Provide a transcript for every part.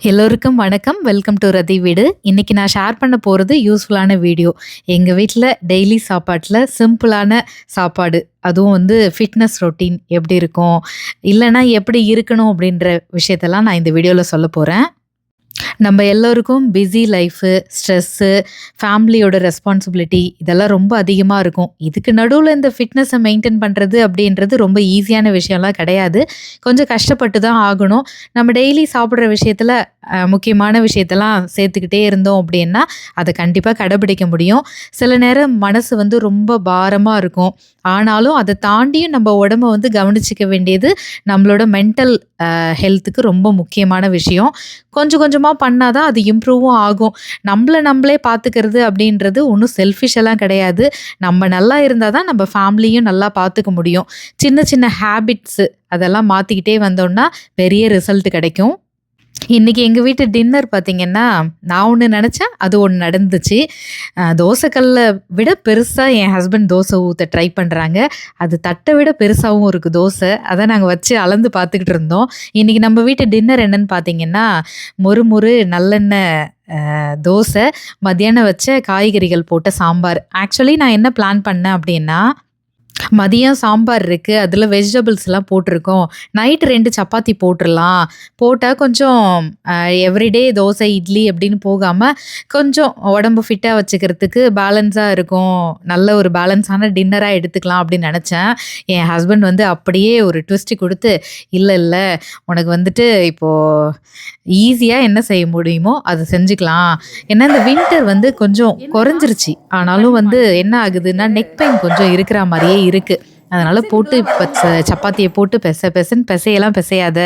எல்லோருக்கும் வணக்கம். Welcome to ரதி வீடு. இன்னைக்கு நான் ஷேர் பண்ண போறது யூஸ்ஃபுல்லான வீடியோ. எங்க வீட்ல டெய்லி சாப்பாட்டுல சிம்பிளான சாப்பாடு, அதுவும் ஃபிட்னஸ் ரொட்டீன் எப்படி இருக்கும்? இல்லன்னா எப்படி இருக்கணும்? அப்படின்ற விஷயத்தெல்லாம் நான் இந்த வீடியோல சொல்லப் போறேன். நம்ம எல்லோருக்கும் பிஸி லைஃபு, ஸ்ட்ரெஸ்ஸு, ஃபேமிலியோட ரெஸ்பான்சிபிலிட்டி இதெல்லாம் ரொம்ப அதிகமா இருக்கும். இதுக்கு நடுவுல இந்த ஃபிட்னஸ மெயின்டெயின் பண்றது அப்படின்றது ரொம்ப ஈஸியான விஷயம்லாம் கிடையாது. கொஞ்சம் கஷ்டப்பட்டு தான் ஆகணும். நம்ம டெய்லி சாப்பிடுற விஷயத்துல முக்கியமான விஷயத்தெல்லாம் சேர்த்துக்கிட்டே இருந்தோம் அப்படின்னா, அத கண்டிப்பா கடைபிடிக்க முடியும். சில நேரம் மனசு ரொம்ப பாரமா இருக்கும். ஆனாலும் அத தாண்டியும் நம்ம உடம்ப கவனிச்சுக்க வேண்டியது நம்மளோட மென்டல் ஹெல்த்துக்கு ரொம்ப முக்கியமான விஷயம். கொஞ்சம் கொஞ்சமா பண்ணா தான் அது இம்ப்ரூவும் ஆகும். நம்மள நம்மளே பார்த்துக்கிறது அப்படின்றது ஒண்ணும் செல்ஃபிஷ் எல்லாம் கிடையாது. நம்ம நல்லா இருந்தா தான் நம்ம ஃபேமிலியும் நல்லா பார்த்துக்க முடியும். சின்ன சின்ன ஹேபிட்ஸு அதெல்லாம் மாத்திக்கிட்டே வந்தோம்னா பெரிய ரிசல்ட் கிடைக்கும். இன்னைக்கு எங்க வீட்டு டின்னர் பார்த்தீங்கன்னா, நான் ஒண்ணு நெனச்சேன். அது ஒண்ணு நடந்துச்சு. தோசை கல்ல விட பெருசா என் ஹஸ்பண்ட் தோசை ஊத்த ட்ரை பண்றாங்க. அது தட்ட விட பெருசாவும் இருக்கு தோசை. அத நாங்க வச்சு அளந்து பார்த்துக்கிட்டு இருந்தோம். இன்னைக்கு நம்ம வீட்டு டின்னர் என்னன்னு பார்த்தீங்கன்னா, மொறு மொறு நல்லெண்ணெய் தோசை, மத்தியானம் வச்ச காய்கறிகள் போட்ட சாம்பார். ஆக்சுவலி நான் என்ன பிளான் பண்ணேன் அப்டின்னா, மதியம் சாம்பார் இருக்கு. அதுல வெஜிடபிள்ஸ்லாம் போட்டிருக்கோம். நைட் 2 சப்பாத்தி போட்டுறலாம். போட்டா கொஞ்சம் அ எவ்ரிடே தோசை, இட்லி அப்படின்னு போகாம, கொஞ்சம் உடம்பு ஃபிட்டா வச்சுக்கிறதுக்கு பேலன்ஸா இருக்கும். நல்ல ஒரு பேலன்ஸான டின்னரா எடுத்துக்கலாம் அப்படின்னு நெனச்சேன். என் ஹஸ்பண்ட் அப்படியே ஒரு ட்விஸ்ட் குடுத்து, "இல்ல, இல்ல உனக்கு இப்போ ஈஸியா என்ன செய்ய முடியுமோ அத செஞ்சுக்கலாம். ஏன்னா இந்த வின்டர் கொஞ்சம் குறைஞ்சிருச்சு. ஆனாலும் என்ன ஆகுதுன்னா, நெக் பெயின் கொஞ்சம் இருக்கிற மாரியே இருக்கு. அதனால போட்டு இப்ப சப்பாத்திய போட்டு பெசன்னு பெசையலாம் பெசையாத.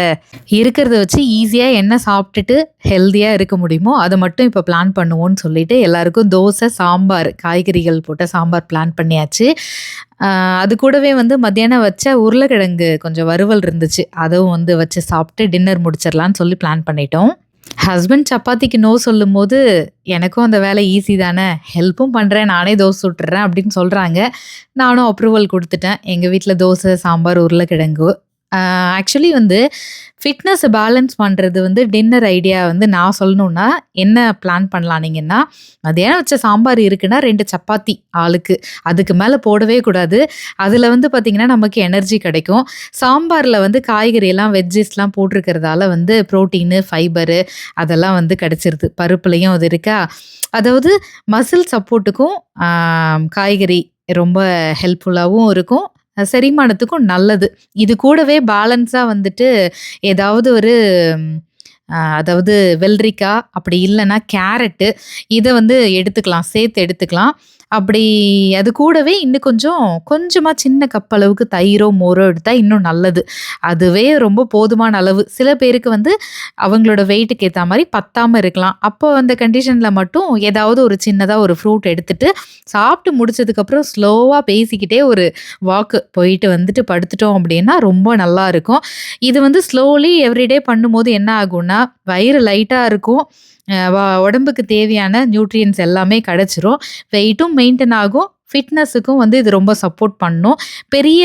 இருக்கிறத வச்சு ஈஸியா என்ன சாப்பிட்டுட்டு ஹெல்தியா இருக்க முடியுமோ, அத மட்டும் இப்ப பிளான் பண்ணுவோம்ன்னு சொல்லிட்டு எல்லாருக்கும் தோசை, சாம்பார், காய்கறிகள் போட்ட சாம்பார் பிளான் பண்ணியாச்சு. அ அது கூடவே மத்தியானம் வச்ச உருளைக்கிழங்கு கொஞ்சம் வறுவல் இருந்துச்சு. அதுவும் வச்சு சாப்பிட்டு டின்னர் முடிச்சிடலான்னு சொல்லி பிளான் பண்ணிட்டோம். ஹஸ்பண்ட் சப்பாத்திக்கு நோ சொல்லும்போது, எனக்கும் அந்த வேலை ஈஸி தானே, ஹெல்ப்பும் பண்றேன், நானே தோசை சுட்டுர்றேன் அப்படின்னு சொல்றாங்க. நானும் அப்ரூவல் குடுத்துட்டேன். எங்க வீட்ல தோசை, சாம்பார், உருளைக்கிழங்கு. ஆக்சுவலி ஃபிட்னஸ பேலன்ஸ் பண்றது டின்னர் ஐடியா நான் சொல்லணும்னா, என்ன பிளான் பண்ணலாம் நீங்கன்னா, மதியானம் வச்ச சாம்பார் இருக்குன்னா 2 சப்பாத்தி ஆளுக்கு. அதுக்கு மேல போடவே கூடாது. அதுல பார்த்தீங்கன்னா, நமக்கு எனர்ஜி கிடைக்கும். சாம்பார்ல காய்கறி எல்லாம் வெஜ்ஜீஸ்லாம் போட்டிருக்கிறதால புரோட்டீனு, ஃபைபரு அதெல்லாம் கிடைச்சிருது. பருப்புலயும் அது இருக்கா, அதாவது மசில் சப்போர்ட்டுக்கும் காய்கறி ரொம்ப ஹெல்ப்ஃபுல்லாவும் இருக்கும். செரிமானத்துக்கும் நல்லது. இது கூடவே பேலன்ஸா ஏதாவது ஒரு அதாவது வெள்ளரிக்கா, அப்படி இல்லன்னா கேரட்டு இத எடுத்துக்கலாம். சேர்த்து எடுத்துக்கலாம். அப்படி அது கூடவே இன்னும் கொஞ்சமா சின்ன கப் அளவுக்கு தயிரோ, மோரோ எடுத்தா இன்னும் நல்லது. அதுவே ரொம்ப போதுமான அளவு. சில பேருக்கு அவங்களோட வெயிட்டுக்கு ஏத்தா மாரி பத்தாம இருக்கலாம். அப்போ அந்த கண்டிஷன்ல மட்டும் ஏதாவது ஒரு சின்னதா ஒரு ஃப்ரூட் எடுத்துட்டு, சாப்பிட்டு முடிச்சதுக்கப்புறம் ஸ்லோவா பேசிக்கிட்டே ஒரு வாக்கு போயிட்டு படுத்துட்டோம் அப்படின்னா ரொம்ப நல்லா இருக்கும். இது ஸ்லோலி எவ்ரிடே பண்ணும்போது என்ன ஆகும்னா, வயிறு லைட்டா இருக்கும். உடம்புக்கு தேவையான நியூட்ரியன்ட்ஸ் எல்லாமே கிடைச்சிரும். வெயிட்டும் மெயின்டெயின் ஆகும். ஃபிட்னஸுக்கும் இது ரொம்ப சப்போர்ட் பண்ணும். பெரிய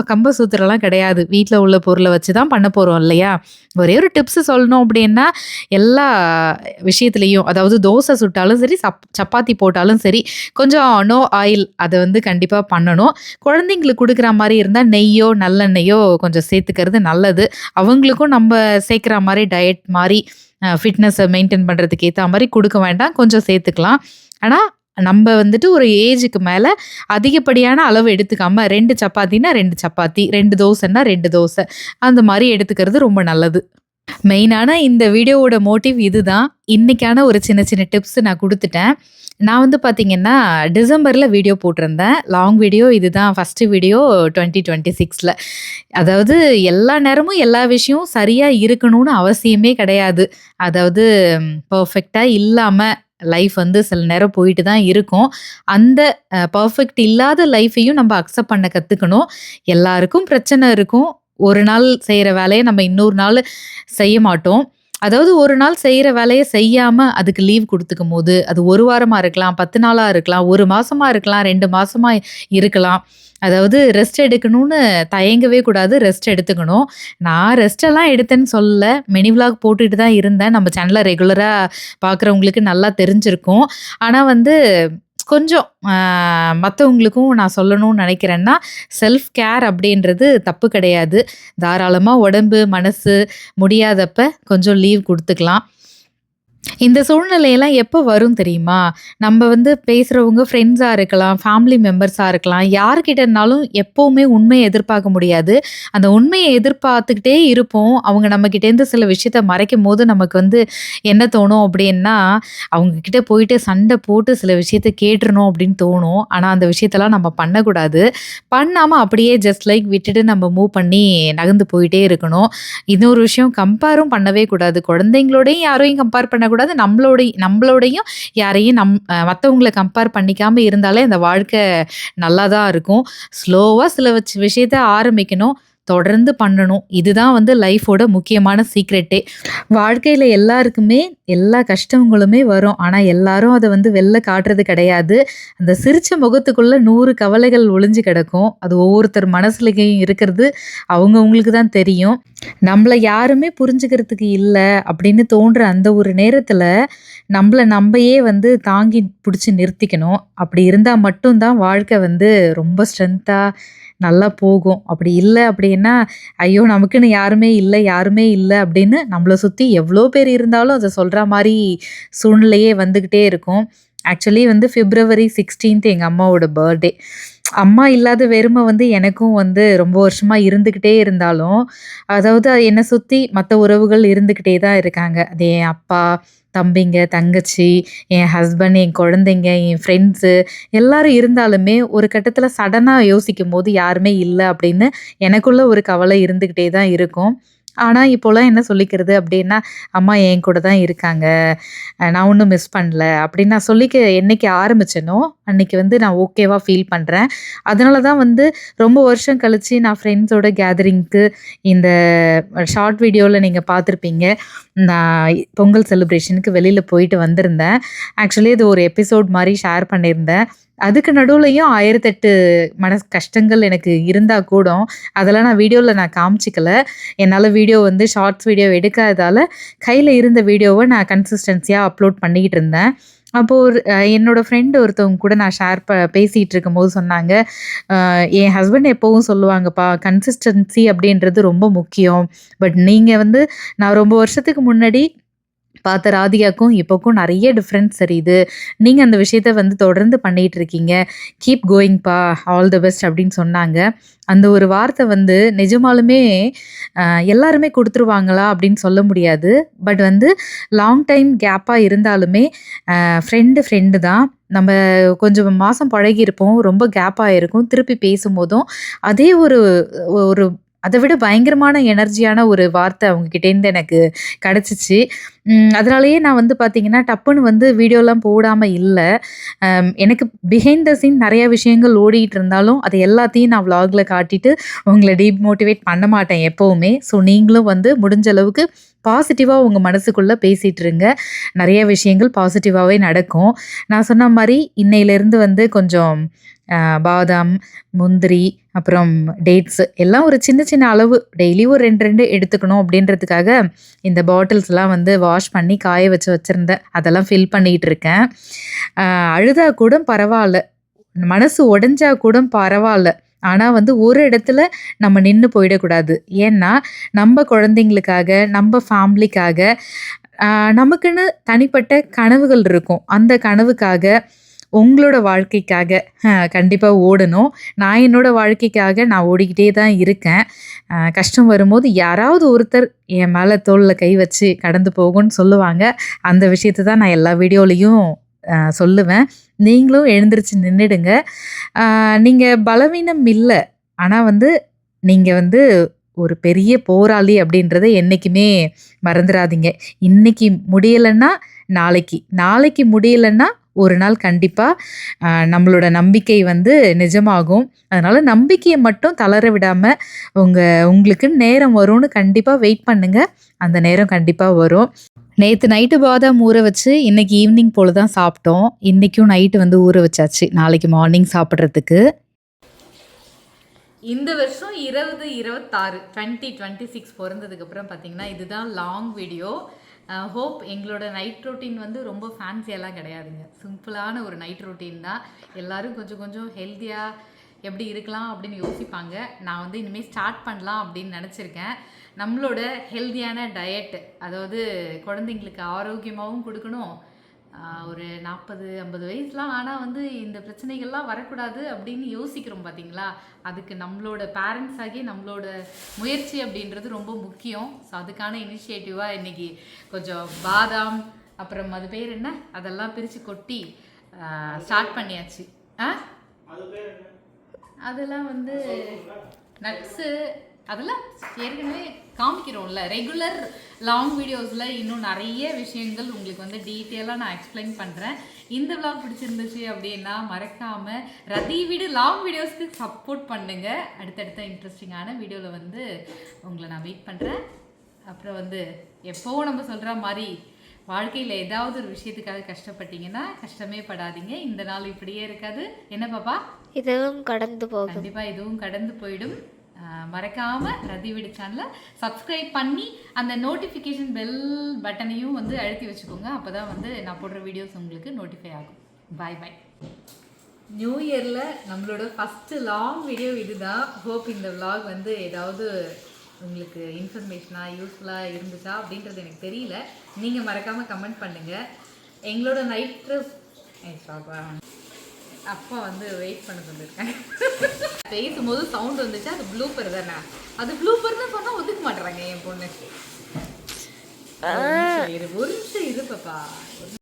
கம்ப சுத்துறலாம் கிடையாது. வீட்ல உள்ள பொருள வச்சு தான் பண்ண போறோம் இல்லையா? ஒரே ஒரு டிப்ஸ் சொல்லணும் அப்படின்னா, எல்லா விஷயத்துலயும் அதாவது தோசை சுட்டாலும் சரி, சப்பாத்தி போட்டாலும் சரி, கொஞ்சம் நோ ஆயில் அத கண்டிப்பா பண்ணணும். குழந்தைங்களுக்கு குடுக்குற மாரி இருந்தா நெய்யோ, நல்லெண்ணெயோ கொஞ்சம் சேர்த்துக்கிறது நல்லது. அவங்களுக்கும் நம்ப சேர்க்கிற மாரி டயட் மாரி ஃபிட்னஸ மெயின்டெயின் பண்றதுக்கு ஏத்தா மாரி குடுக்க வேண்டாம். கொஞ்சம் சேர்த்துக்கலாம். ஆனா, நம்ப ஒரு ஏஜுக்கு மேல அதிகப்படியான அளவு எடுத்துக்காம 2 சப்பாத்தினா 2 சப்பாத்தி, 2 தோசைன்னா 2 தோசை அந்த மாரி எடுத்துக்கிறது ரொம்ப நல்லது. மெயினான இந்த வீடியோவோட மோட்டிவ் இதுதான். இன்னைக்கான ஒரு சின்ன சின்ன டிப்ஸ் நான் குடுத்துட்டேன். நான் பார்த்தீங்கன்னா, டிசம்பர்ல வீடியோ போட்டிருந்தேன். லாங் வீடியோ இதுதான் ஃபர்ஸ்ட் வீடியோ 2026ல. அதாவது எல்லா நேரமும் எல்லா விஷயம் சரியா இருக்கணும்னு அவசியமே கிடையாது. அதாவது பெர்ஃபெக்ட்டா இல்லாம லைஃப் சில நேரம் போயிட்டு தான் இருக்கும். அந்த பெர்ஃபெக்ட் இல்லாத லைஃப்பையும் நம்ம அக்செப்ட் பண்ண கத்துக்கணும். எல்லாருக்கும் பிரச்சனை இருக்கும். ஒரு நாள் செய்ற வேலைய நம்ம இன்னொரு நாள் செய்ய மாட்டோம். அதாவது ஒரு நாள் செய்ற வேலைய செய்யாம அதுக்கு லீவ் குடுத்துக்கும்போது, அது 1 வாரமா இருக்கலாம், 10 நாளா இருக்கலாம், 1 மாசமா இருக்கலாம், 2 மாசமா இருக்கலாம். அதாவது ரெஸ்ட் எடுக்கணும்னு தயங்கவே கூடாது. ரெஸ்ட் எடுத்துக்கணும். நான் ரெஸ்ட்டெல்லாம் எடுத்தேன்னு சொல்லல. மினி விளாக் போட்டுட்டு தான் இருந்தேன். நம்ம சேனல ரெகுலரா பார்க்குறவங்களுக்கு நல்லா தெரிஞ்சிருக்கும். ஆனா வந்து கொஞ்சம் மத்தவங்களுக்கும் நான் சொல்லணும்னு நினைக்கிறேன்னா, செல்ஃப் கேர் அப்படின்றது தப்பு கிடையாது. தாராளமா உடம்பு, மனசு முடியாதப்ப கொஞ்சம் லீவ் குடுத்துக்கலாம். இந்த சூழ்நிலையெல்லாம் எப்போ வரும் தெரியுமா? நம்ம வந்து பேசுறவங்க ஃப்ரெண்ட்ஸா இருக்கலாம், ஃபேமிலி மெம்பர்ஸா இருக்கலாம். யார்கிட்டனாலும் எப்பவுமே உண்மைய எதிர்பார்க்க முடியாது. அந்த உண்மைய எதிர்பார்த்துக்கிட்டே இருப்போம். அவங்க நம்மகிட்டேருந்து சில விஷயத்த மறைக்கும்போது நமக்கு வந்து என்ன தோணும் அப்டின்னா, அவங்க கிட்ட போயிட்டு சண்ட போட்டு சில விஷயத்த கேட்டுறணும் அப்டின்னு தோணும். ஆனா அந்த விஷயத்தலாம் நம்ம பண்ணக்கூடாது. பண்ணாம அப்படியே ஜஸ்ட் லைக் விட்டுட்டு நம்ம மூவ் பண்ணி நகர்ந்து போயிட்டே இருக்கணும். இன்னொரு விஷயம் கம்பேரும் பண்ணவே கூடாது. குழந்தைங்களோடையும் யாரையும் கம்பேர் பண்ணக்கூடாது. நம்மளோடையும் யாரையும் மத்தவங்கள கம்பேர் பண்ணிக்காம இருந்தாலே அந்த வாழ்க்கை நல்லா தான் இருக்கும். ஸ்லோவா சில விஷயத்த ஆரம்பிக்கணும். தொடர்ந்து பண்ணணும். இதுதான் வந்து லைஃபோட முக்கியமான சீக்ரெட்டே. வாழ்க்கையில எல்லாருக்குமே எல்லா கஷ்டங்களுமே வரும். ஆனா எல்லாரும் அத வந்து வெளில காட்டுறது கிடையாது. அந்த சிரிச்ச முகத்துக்குள்ள 100 கவலைகள் ஒளிஞ்சு கிடக்கும். அது ஒவ்வொருத்தர் மனசுலயும் இருக்கிறது அவங்கவங்களுக்கு தான் தெரியும். நம்மள யாருமே புரிஞ்சுக்கிறதுக்கு இல்ல அப்படின்னு தோன்ற அந்த ஒரு நேரத்துல, நம்மள நம்பயே வந்து தாங்கி புடிச்சு நிறுத்திக்கணும். அப்படி இருந்தா மட்டும் தான் வாழ்க்கை வந்து ரொம்ப ஸ்ட்ரென்த்தா நல்லா போகும். அப்படி இல்ல அப்படின்னா, ஐயோ! நமக்குன்னு யாருமே இல்ல அப்படின்னு நம்மள சுத்தி எவ்ளோ பேர் இருந்தாலும் அத சொல்ற மாரி சூழ்நிலையே வந்துகிட்டே இருக்கும். ஆக்சுவலி வந்து பிப்ரவரி 16 எங்க அம்மாவோட பர்த்டே. அம்மா இல்லாத வெறும வந்து எனக்கும் வந்து ரொம்ப வருஷமா இருந்துகிட்டே இருந்தாலும், அதாவது என்ன சுத்தி மத்த உறவுகள் இருந்துகிட்டே தான் இருக்காங்க. அது என் அப்பா, தம்பிங்க, தங்கச்சி, என் ஹஸ்பண்ட், என் குழந்தைங்க, என் ஃப்ரெண்ட்ஸு எல்லாரும் இருந்தாலுமே, ஒரு கட்டத்தில சடனா யோசிக்கும்போது யாருமே இல்ல அப்படின்னு எனக்குள்ள ஒரு கவலை இருந்துகிட்டே தான் இருக்கும். ஆனா, இப்போலாம் என்ன சொல்லிக்கிறது அப்டின்னா, அம்மா என் கூட தான் இருக்காங்க. நான் ஒண்ணும் மிஸ் பண்ணல அப்படின்னு நான் சொல்லிக்க என்னைக்கு ஆரம்பிச்சேனோ, அன்னைக்கு வந்து நான் ஓகேவா ஃபீல் பண்றேன். அதனால தான் வந்து ரொம்ப வருஷம் கழிச்சு நான் ஃப்ரெண்ட்ஸோட கேதரிங்க்கு இந்த ஷார்ட் வீடியோல நீங்க பார்த்துருப்பீங்க. நான் பொங்கல் செலிப்ரேஷனுக்கு வெளியில போயிட்டு வந்திருந்தேன். ஆக்சுவலி அது ஒரு எபிசோட் மாரி ஷேர் பண்ணியிருந்தேன். அதுக்கு நடுவுலயும் 1008 மனசு கஷ்டங்கள் எனக்கு இருந்தா கூடம், அதெல்லாம் நான் வீடியோல காமிச்சுக்கல. என்னால வீடியோ வந்து ஷார்ட்ஸ் வீடியோ எடுக்காததால, கையில இருந்த வீடியோவ நான் கன்சிஸ்டன்ஸியா அப்லோட் பண்ணிக்கிட்டு இருந்தேன். அப்போ ஒரு என்னோட ஃப்ரெண்ட் ஒருத்தவங்க கூட நான் ஷேர் பேசிட்டு இருக்கும்போது சொன்னாங்க, என் ஹஸ்பண்ட் எப்பவும் சொல்லுவாங்கப்பா, கன்சிஸ்டன்சி அப்படின்றது ரொம்ப முக்கியம். பட் நீங்க வந்து நான் ரொம்ப வருஷத்துக்கு முன்னாடி பார்த்த ராதிகாக்கும், இப்போக்கும் நெறைய டிஃபரன்ஸ் தெரியுது. நீங்க அந்த விஷயத்த வந்து தொடர்ந்து பண்ணிட்டு இருக்கீங்க. கீப் கோயிங்ப்பா, ஆல் தி பெஸ்ட் அப்படின்னு சொன்னாங்க. அந்த ஒரு வார்த்தை வந்து நிஜமாலுமே அ எல்லாருமே குடுத்துருவாங்களா அப்படின்னு சொல்ல முடியாது. பட் வந்து லாங் டைம் கேப்பா இருந்தாலுமே, ஃப்ரெண்டு தான். நம்ம கொஞ்சம் மாசம் பழகியிருப்போம். ரொம்ப கேப் ஆயிருக்கும். திருப்பி பேசும்போதும், அதே ஒரு ஒரு அத விட பயங்கரமான எனர்ஜியான ஒரு வார்த்தை அவங்க கிட்டேருந்து எனக்கு கிடைச்சுச்சு. அதனாலேயே நான் வந்து பார்த்தீங்கன்னா, டப்புன்னு வந்து வீடியோலாம் போடாம இல்ல. எனக்கு பிஹைண்ட் த சீன் நெறைய விஷயங்கள் ஓடிட்டு இருந்தாலும், அது எல்லாத்தையும் நான் விளாக்ல காட்டிட்டு, உங்கள டீமோட்டிவேட் பண்ண மாட்டேன் எப்பவுமே. ஸோ நீங்களும் வந்து முடிஞ்ச அளவுக்கு பாசிட்டிவா உங்க மனசுக்குள்ள பேசிட்டு இருங்க. நெறைய விஷயங்கள் பாசிட்டிவாவே நடக்கும். நான் சொன்ன மாரி இன்னையிலேருந்து வந்து கொஞ்சம் பாதாம், முந்திரி, அப்புறம் டேட்ஸ் எல்லாம் ஒரு சின்ன சின்ன அளவு டெய்லி ஒரு 2, 2 எடுத்துக்கணும் அப்படின்றதுக்காக இந்த பாட்டில்ஸ்லாம் வந்து வாஷ் பண்ணி காய வச்சிருந்தேன். அதெல்லாம் ஃபில் பண்ணிட்டு இருக்கேன். அ அழுதா கூட பரவால்ல. மனசு உடைஞ்சா கூட பரவால்ல. ஆனா வந்து ஒரு இடத்துல நம்ம நின்னு போயிடக்கூடாது. ஏன்னா, நம்ப குழந்தைங்களுக்காக, நம்ப ஃபேமிலிக்காக, அ நமக்குன்னு தனிப்பட்ட கனவுகள் இருக்கும். அந்த கனவுக்காக, உங்களோட வாழ்க்கைக்காக கண்டிப்பா ஓடணும். நான் என்னோட வாழ்க்கைக்காக நான் ஓடிக்கிட்டே தான் இருக்கேன். கஷ்டம் வரும்போது யாராவது ஒருத்தர் என் மேல தோள்ல கை வச்சு கடந்து போகும்ன்னு சொல்லுவாங்க. அந்த விஷயத்த தான் நான் எல்லா வீடியோலயும் சொல்லுவேன். நீங்களும் எழுந்திருச்சு நின்னுடுங்க. நீங்க பலவீனம் இல்ல. ஆனா வந்து நீங்க வந்து ஒரு பெரிய போராளி அப்படின்றத என்னைக்குமே மறந்துறாதீங்க. இன்னைக்கு முடியலன்னா நாளைக்கு, நாளைக்கு முடியலன்னா ஒரு நாள் கண்டிப்பா நம்மளோட நம்பிக்கை வந்து நிஜமாகும். அதனால நம்பிக்கைய மட்டும் தளர விடாம, உங்களுக்கு நேரம் வரும்னு கண்டிப்பா வெயிட் பண்ணுங்க. அந்த நேரம் கண்டிப்பா வரும். நேத்து நைட்டு பாதாம் ஊற வச்சு, இன்னைக்கு ஈவினிங் போல தான் சாப்பிட்டோம். இன்னைக்கும் நைட்டு வந்து ஊற வச்சாச்சு. நாளைக்கு மார்னிங் சாப்பிடுறதுக்கு. இந்த வருஷம் 2026 2026 பிறந்ததுக்கப்புறம் பார்த்தீங்கன்னா இதுதான் லாங் வீடியோ. ஹோப் எங்களோட நைட் ரொட்டீன் வந்து ரொம்ப ஃபேன்சியெல்லாம் கிடையாதுங்க. சிம்பிளான ஒரு நைட் ரொட்டீன் தான். எல்லோரும் கொஞ்சம் கொஞ்சம் ஹெல்த்தியாக எப்படி இருக்கலாம் அப்படின்னு யோசிப்பாங்க. நான் வந்து இனிமேல் ஸ்டார்ட் பண்ணலாம் அப்படின்னு நினச்சிருக்கேன். நம்மளோட ஹெல்த்தியான டயட், அதாவது குழந்தைங்களுக்கு ஆரோக்கியமாகவும் கொடுக்கணும். ஒரு 40-50 வயசுலாம் ஆனால் வந்து இந்த பிரச்சனைகள்லாம் வரக்கூடாது அப்படின்னு யோசிக்கிறோம் பார்த்தீங்களா? அதுக்கு நம்மளோட பேரண்ட்ஸ் ஆகி நம்மளோட முயற்சி அப்படின்றது ரொம்ப முக்கியம். ஸோ அதுக்கான இனிஷியேட்டிவாக இன்றைக்கி கொஞ்சம் பாதாம், அப்புறம் அது பேர் என்ன, அதெல்லாம் பிரித்து கொட்டி ஸ்டார்ட் பண்ணியாச்சு. அதெல்லாம் வந்து நட்ஸு, அதெல்லாம் ஏற்கனவே காமிக்கிறோம்ல ரெகுலர் லாங் வீடியோஸில். இன்னும் நிறைய விஷயங்கள் உங்களுக்கு வந்து டீட்டெயிலாக நான் எக்ஸ்பிளைன் பண்ணுறேன். இந்த விளாக் பிடிச்சிருந்துச்சு அப்படின்னா மறக்காமல் ரதி வீடு லாங் வீடியோஸ்க்கு சப்போர்ட் பண்ணுங்கள். அடுத்தடுத்த இன்ட்ரெஸ்டிங்கான வீடியோவில் வந்து உங்களை நான் வெயிட் பண்ணுறேன். அப்புறம் வந்து எப்போவும் நம்ம சொல்கிற மாதிரி வாழ்க்கையில் ஏதாவது ஒரு விஷயத்துக்காக கஷ்டப்பட்டீங்கன்னா கஷ்டமே படாதீங்க. இந்த நாள் இப்படியே இருக்காது. என்ன பாப்பா? இதுவும் கடந்து போகும். கண்டிப்பாக இதுவும் கடந்து போயிடும். மறக்காமல் ரதி வீடு சேனலை சப்ஸ்கிரைப் பண்ணி அந்த நோட்டிஃபிகேஷன் பெல் பட்டனையும் வந்து அழுத்தி வச்சுக்கோங்க. அப்போ தான் வந்து நான் போடுற வீடியோஸ் உங்களுக்கு நோட்டிஃபை ஆகும். பாய் பாய். நியூ இயரில் நம்மளோட ஃபஸ்ட்டு லாங் வீடியோ இதுதான். ஹோப் இந்த விலாக் வந்து ஏதாவது உங்களுக்கு இன்ஃபர்மேஷனாக யூஸ்ஃபுல்லாக இருந்துச்சா அப்படின்றது எனக்கு தெரியல. நீங்கள் மறக்காமல் கமெண்ட் பண்ணுங்கள். எங்களோட நைட் ட்ரெஸ் அப்பா வந்து வெயிட் பண்ண சொல்லியிருக்கேன். பேசும்போது சவுண்ட் வந்துச்சு, அது ப்ளூப்பர் தானே. அது ப்ளூப்பர் தான் சொன்னால் ஒதுக்க மாட்டேறாங்க என் பொண்ணு. ஒரு நிமிஷம் இரு பாப்பா.